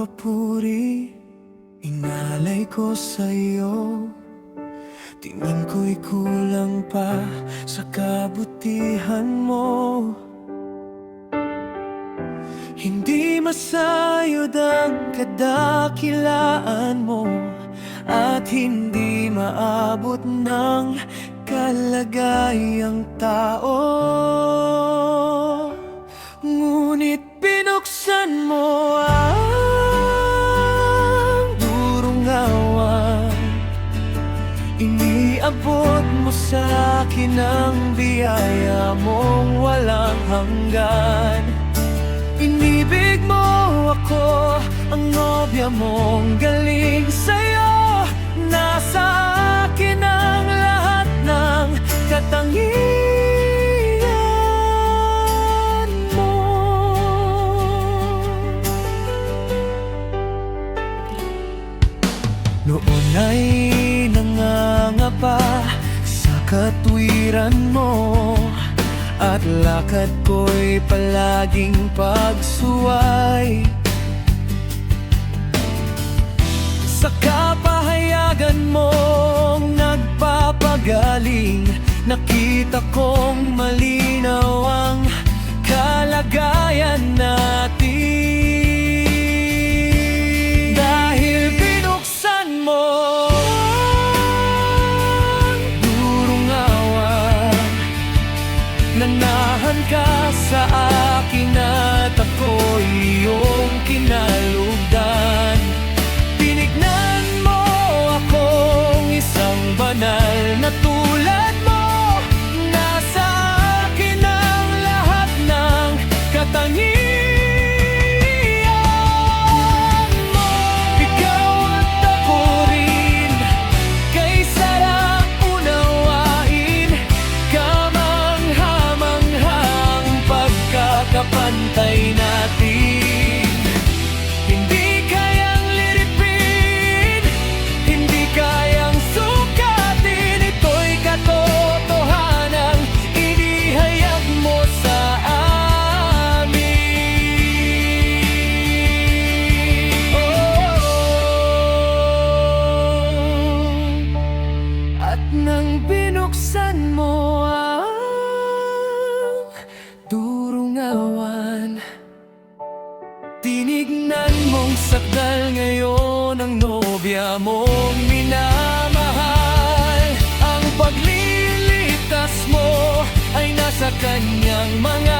papuri inalay ko sa'yo. Tingin ko'y kulang pa sa kabutihan mo. Hindi masayod ang kadakilaan mo, at hindi maabot ng kalagayang tao. Ngunit binuksan mo ang durong awan, iniabot mo sa akin ang biyaya mong walang hanggan. Inibig mo ako, ang nobya mong galing sa'yo. Nasa akin ang lahat ng katangian mo. Noon ay nangangapa sa katwiran mo, at lakad ko'y palaging pagsuway. Sa kapahayagan mong nagpapagaling, nakita kong malinaw ang kalagayan natin. Dahil binuksan mo ang durong awan, nanahan ka sa akin at ako'y iyong kinalugdan. Tinignan mo akong isang banal na tulad mo. Nasa akin ang lahat ng katangian mo. Ikaw at ako rin, kay sarap unawain. Kamangha-manghang pagkakapantay natin. Hindi kayang liripin, hindi kayang sukatin. Ito'y katotohanang inihayag mo sa amin. At nang binuksan mo ang durong awan, tinignan mong sakdal ngayon ang nobya mong minamahal. Ang paglilitas mo ay nasa kanyang mga